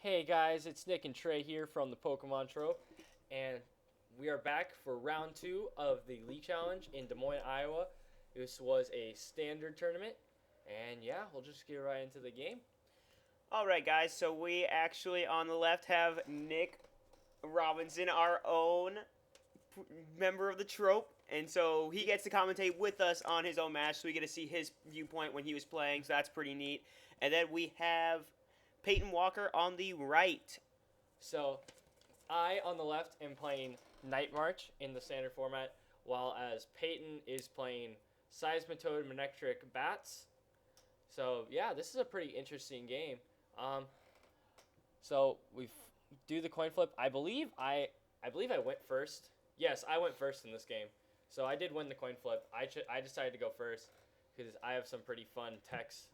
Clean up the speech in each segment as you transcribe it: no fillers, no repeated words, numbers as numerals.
Hey guys, it's Nick and Trey here from the Pokemon Troupe, and we are back for round two of the League Challenge in Des Moines, Iowa. This was a standard tournament, and yeah, we'll just get right into the game. All right, guys. So we actually on the left have Nick Robinson, our own member of the trope, and so he gets to commentate with us on his own match. So we get to see his viewpoint when he was playing. So that's pretty neat. And then we have Peyton Walker on the right. So, I on the left am playing Night March in the standard format, while as Peyton is playing Seismitoad Manectric Bats. So yeah, this is a pretty interesting game. Um, So we do the coin flip. I believe I went first. Yes, I went first in this game. So I did win the coin flip. I decided to go first because I have some pretty fun techs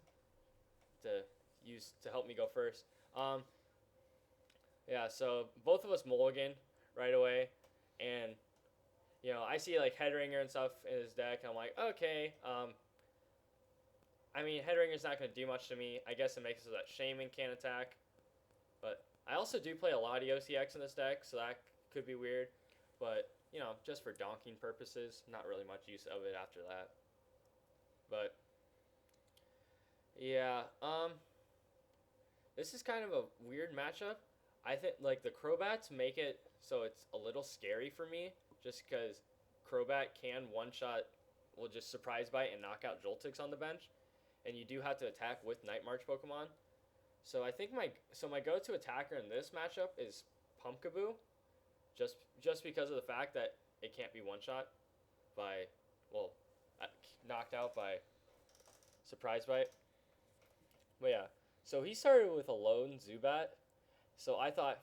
to use to help me go first. Yeah. So both of us mulligan right away, and I see like Headringer and stuff in his deck. I'm like, okay. I mean, Headringer's not going to do much to me. I guess it makes it so that Shaman can't attack. But I also do play a lot of OCX in this deck, so that could be weird. But, just for donking purposes, not really much use of it after that. But, yeah, this is kind of a weird matchup. I think, like, the Crobats make it so it's a little scary for me, just because Crobat can one-shot, will just surprise bite and knock out Joltix on the bench. And you do have to attack with Night March Pokemon. So I think my go-to attacker in this matchup is Pumpkaboo, just because of the fact that it can't be one shot by, well, knocked out by surprise bite. But yeah, so he started with a lone Zubat. So I thought,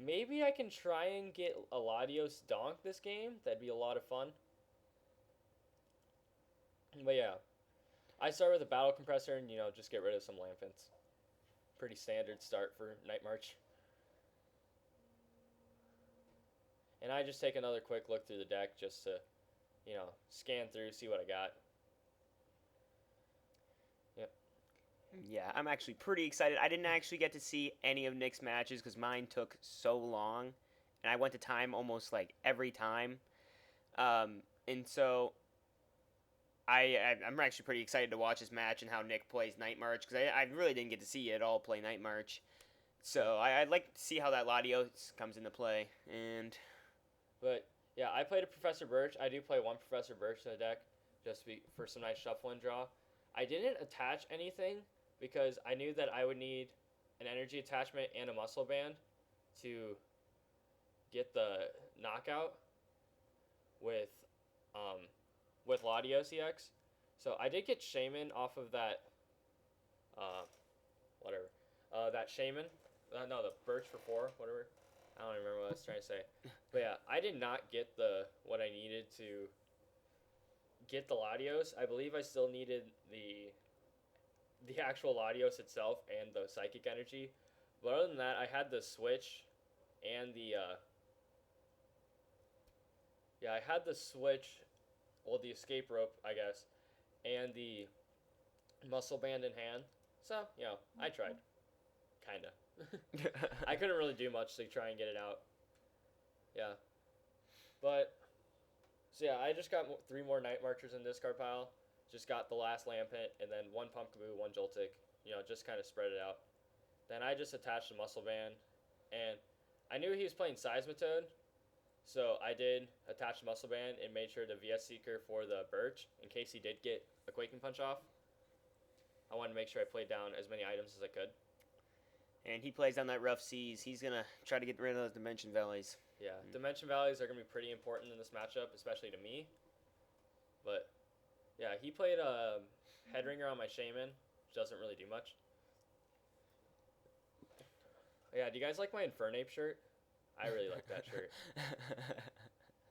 maybe I can try and get a Latios Donk this game. That'd be a lot of fun. But yeah, I start with a Battle Compressor and just get rid of some Lampents. Pretty standard start for Night March. And I just take another quick look through the deck just to, scan through, see what I got. Yep. Yeah, I'm actually pretty excited. I didn't actually get to see any of Nick's matches because mine took so long, and I went to time almost like every time. And so I'm actually pretty excited to watch this match and how Nick plays Night March because I really didn't get to see you at all play Night March. So I'd like to see how that Latios comes into play. And But yeah, I played a Professor Birch. I do play one Professor Birch in the deck for some nice shuffle and draw. I didn't attach anything because I knew that I would need an energy attachment and a muscle band to get the knockout with um, with Latios EX. So I did get Shaman off of that uh, whatever. That Shaman. No, the Birch for 4, whatever. I don't even remember what I was trying to say. But yeah, I did not get the what I needed to get the Latios. I believe I still needed the actual Latios itself and the psychic energy. But other than that, I had the switch and the yeah, I had the switch, well, the escape rope, I guess, and the muscle band in hand. So, I tried. Kinda. I couldn't really do much to try and get it out. Yeah. But, so yeah, I just got 3 more Night Marchers in discard pile. Just got the last Lampent, and then 1 Pumpkaboo, 1 Joltik. Just kind of spread it out. Then I just attached the Muscle Band, and I knew he was playing Seismitoad, so I did attach the Muscle Band and made sure to VS Seeker for the Birch in case he did get a Quaking Punch off. I wanted to make sure I played down as many items as I could. and he plays down that rough seas. He's gonna try to get rid of those dimension valleys. Yeah, Dimension Valleys are going to be pretty important in this matchup, especially to me. But, yeah, he played a Headringer on my Shaman, which doesn't really do much. Yeah, do you guys like my Infernape shirt? I really like that shirt.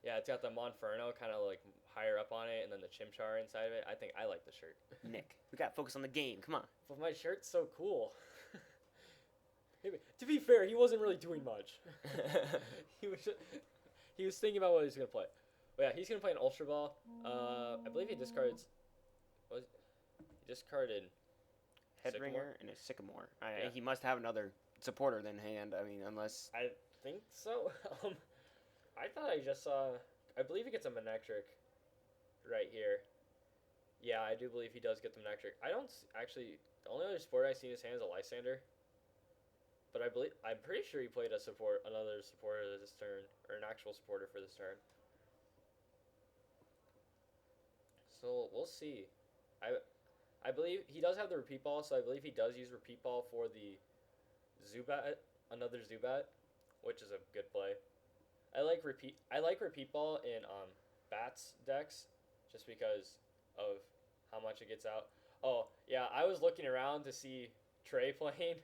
Yeah, it's got the Monferno kind of like higher up on it, and then the Chimchar inside of it. I think I like the shirt. Nick, we gotta focus on the game. Come on. But my shirt's so cool. To be fair, he wasn't really doing much. he was he was thinking about what he was gonna play. But yeah, he's gonna play an Ultra Ball. I believe he discards. He discarded Headringer Sycamore? and a Sycamore. Yeah. He must have another supporter than hand. I mean, unless I think so. I thought I just saw. I believe he gets a Manectric right here. Yeah, I do believe he does get the Manectric. I don't actually. The only other support I see in his hand is a Lysander. But I'm pretty sure he played another supporter this turn, or an actual supporter for this turn. So we'll see. I believe he does have the repeat ball, so I believe he does use repeat ball for the Zubat, another Zubat, which is a good play. I like repeat ball in bats decks, just because of how much it gets out. Oh yeah, I was looking around to see Trey playing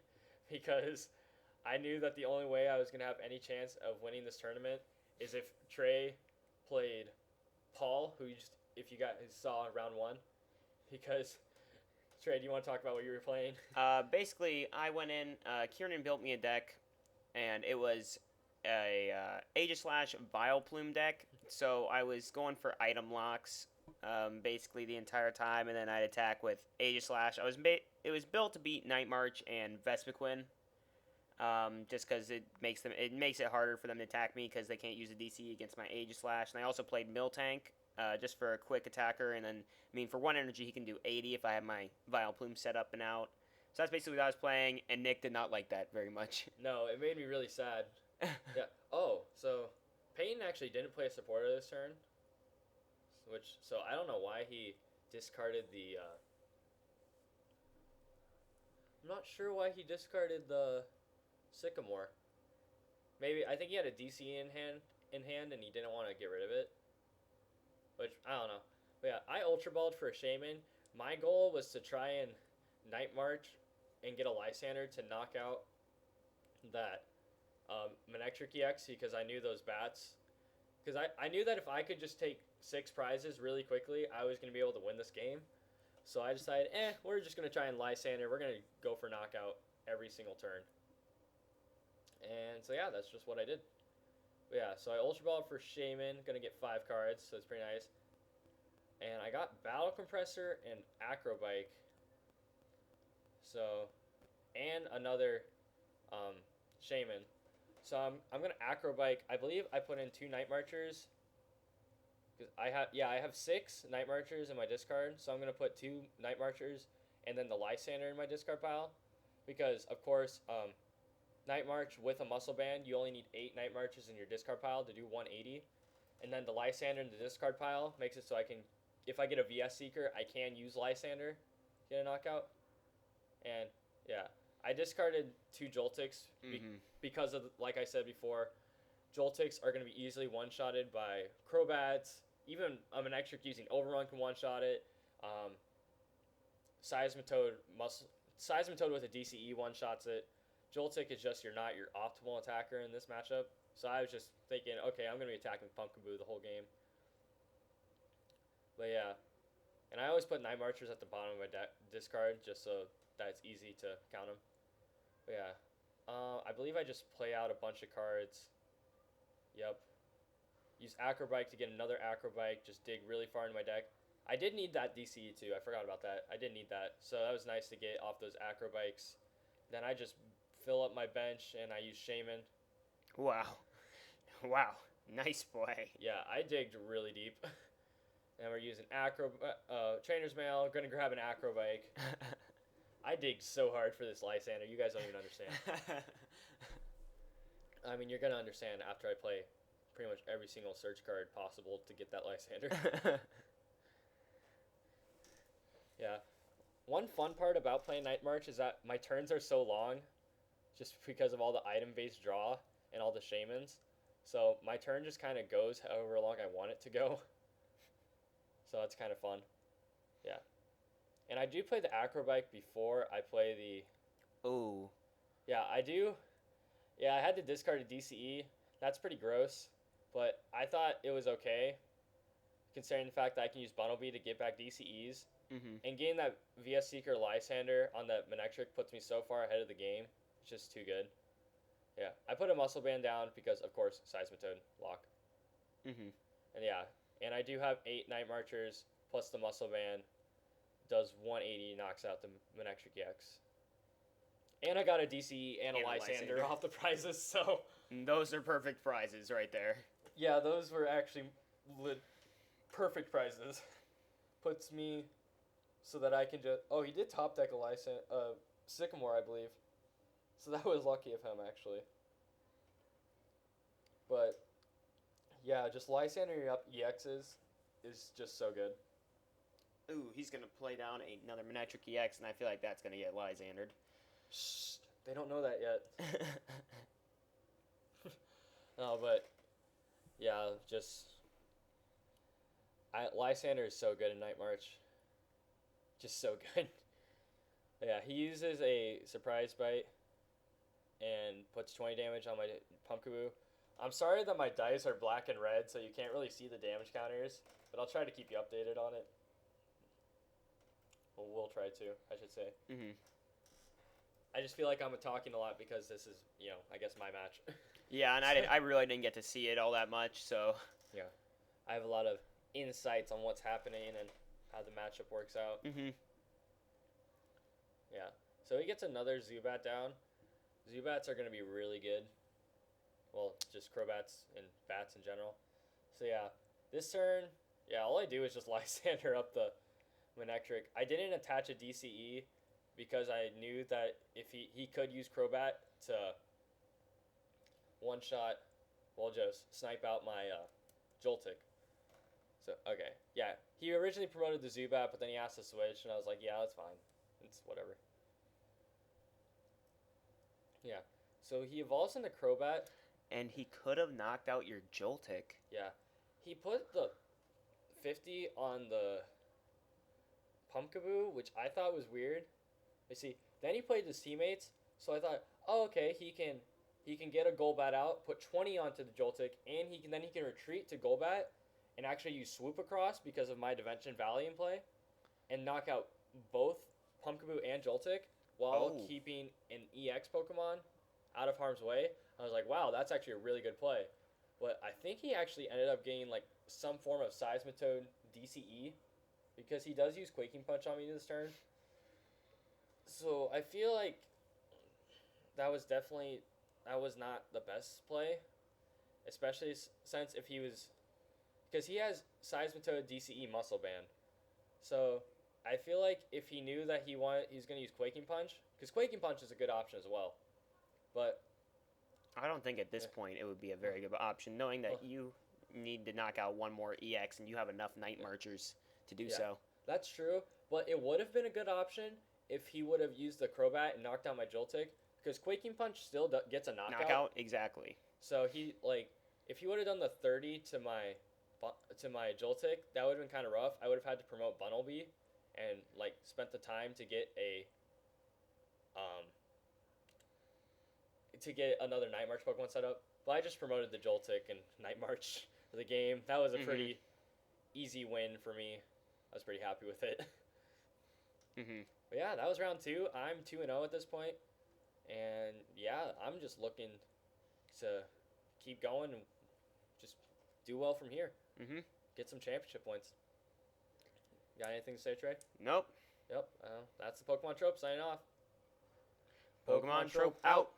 because I knew that the only way I was gonna have any chance of winning this tournament is if Trey played Paul, who if you guys saw round one, because Trey, do you want to talk about what you were playing? basically, I went in. Kieran built me a deck, and it was a Aegislash Vileplume deck. So I was going for item locks, basically the entire time, and then I'd attack with Aegislash. It was built to beat Night March and Vespiquen. Just because it makes it harder for them to attack me because they can't use a DC against my Aegislash. And I also played Miltank, just for a quick attacker, and then for 1 energy he can do 80 if I have my Vileplume set up and out. So that's basically what I was playing, and Nick did not like that very much. No, it made me really sad. Yeah. Oh, so Peyton actually didn't play a supporter this turn, so I don't know why he discarded the. I'm not sure why he discarded the Sycamore. Maybe I think he had a DC in hand, and he didn't want to get rid of it. Which I don't know. But yeah, I Ultra Balled for a Shaman. My goal was to try and Night March and get a Lysander to knock out that Manectric EX because I knew those bats. Because I knew that if I could just take 6 prizes really quickly, I was going to be able to win this game. So I decided, we're just going to try and Lysander. We're going to go for knockout every single turn. And so yeah, that's just what I did. But yeah, so I Ultra Ball for Shaman, gonna get 5 cards, so it's pretty nice. And I got Battle Compressor and Acrobike. So, and another Shaman. So I'm gonna Acrobike. I believe I put in 2 Night Marchers. Cause I have 6 Night Marchers in my discard. So I'm gonna put 2 Night Marchers and then the Lysander in my discard pile, because of course Night March with a Muscle Band, you only need 8 Night Marches in your discard pile to do 180. And then the Lysander in the discard pile makes it so I can, if I get a VS Seeker, I can use Lysander, get a knockout. And yeah, I discarded 2 Joltics because of, like I said before, Joltics are going to be easily one-shotted by Crobats. Even a Manectric using Overrun can one-shot it. Seismitoad with a DCE one-shots it. Joltik is just your optimal attacker in this matchup. So I was just thinking, okay, I'm going to be attacking Pumpkaboo the whole game. But yeah. And I always put Night Marchers at the bottom of my discard just so that it's easy to count them. But yeah. I believe I just play out a bunch of cards. Yep. Use Acrobike to get another Acrobike. Just dig really far into my deck. I did need that DCE too. I forgot about that. I did need that. So that was nice to get off those Acrobikes. Then I just fill up my bench and I use Shaman. Wow. Nice play. Yeah, I digged really deep. And we're using Trainer's Mail. Gonna grab an Acrobike. I digged so hard for this Lysander. You guys don't even understand. I mean, you're gonna understand after I play pretty much every single search card possible to get that Lysander. Yeah. One fun part about playing Night March is that my turns are so long just because of all the item-based draw and all the Shamans. So my turn just kind of goes however long I want it to go. So that's kind of fun. Yeah. And I do play the Acrobike before I play the... Ooh. Yeah, I do. Yeah, I had to discard a DCE. That's pretty gross. But I thought it was okay, considering the fact that I can use Bunnelby to get back DCEs. And getting that VS Seeker Lysander on that Manectric puts me so far ahead of the game. It's just too good. Yeah, I put a Muscle Band down because, of course, Seismitoad lock. And yeah, and I do have 8 Night Marchers plus the Muscle Band. Does 180, knocks out the Manectric EX. And I got a DCE and a And a Lysander Lysander. off the prizes, so... And those are perfect prizes right there. Yeah, those were actually perfect prizes. Puts me so that I can just... Oh, he did top deck a Sycamore, I believe. So that was lucky of him, actually. But, yeah, just Lysander up EXs is just so good. Ooh, he's going to play down another Manectric EX, and I feel like that's going to get Lysandered. Shh, they don't know that yet. No, but, yeah, just... Lysander is so good in Night March. Just so good. Yeah, he uses a Surprise Bite and puts 20 damage on my Pumpkaboo. I'm sorry that my dice are black and red, so you can't really see the damage counters, but I'll try to keep you updated on it. Well, we'll try to, I should say. Mm-hmm. I just feel like I'm talking a lot because this is, I guess my match. Yeah, and I really didn't get to see it all that much, so... Yeah. I have a lot of insights on what's happening and how the matchup works out. Mm-hmm. Yeah. So he gets another Zubat down. Zubats are going to be really good. Well, just Crobats and bats in general. So yeah, this turn, all I do is just Lysander up the Manectric. I didn't attach a DCE because I knew that if he could use Crobat to one-shot, just snipe out my Joltik. So, okay. Yeah, he originally promoted the Zubat, but then he asked to switch, and I was like, yeah, that's fine. It's whatever. Yeah. So he evolves into Crobat. And he could have knocked out your Joltik. Yeah. He put the 50 on the Pumpkaboo, which I thought was weird. You see, then he played his teammates, so I thought, oh, okay, he can get a Golbat out, put 20 onto the Joltik, and he can retreat to Golbat and actually use Swoop Across because of my Dimension Valley in play, and knock out both Pumpkaboo and Joltik while keeping an EX Pokemon out of harm's way. I was like, wow, that's actually a really good play. But I think he actually ended up getting like some form of Seismitoad DCE because he does use Quaking Punch on me this turn. So I feel like that was not the best play, especially since if he was, because he has Seismitoad DCE Muscle Band. So I feel like if he knew that he's going to use Quaking Punch, because Quaking Punch is a good option as well. But I don't think at this point it would be a very good option, knowing that you need to knock out one more EX and you have enough Night Marchers to do so. That's true, but it would have been a good option if he would have used the Crobat and knocked out my Joltik, because Quaking Punch still gets a knockout. Exactly. So if he would have done the 30 to my Joltik, that would have been kind of rough. I would have had to promote Bunnelby and spent the time to get another Night March Pokemon set up. But I just promoted the Joltik and Night March for the game. That was a pretty easy win for me. I was pretty happy with it. But yeah, that was round 2. I'm 2-0 at this point. And yeah, I'm just looking to keep going and just do well from here. Get some championship points. Got anything to say, Trey? Nope. Yep. That's the Pokemon Troupe signing off. Pokemon Troupe out.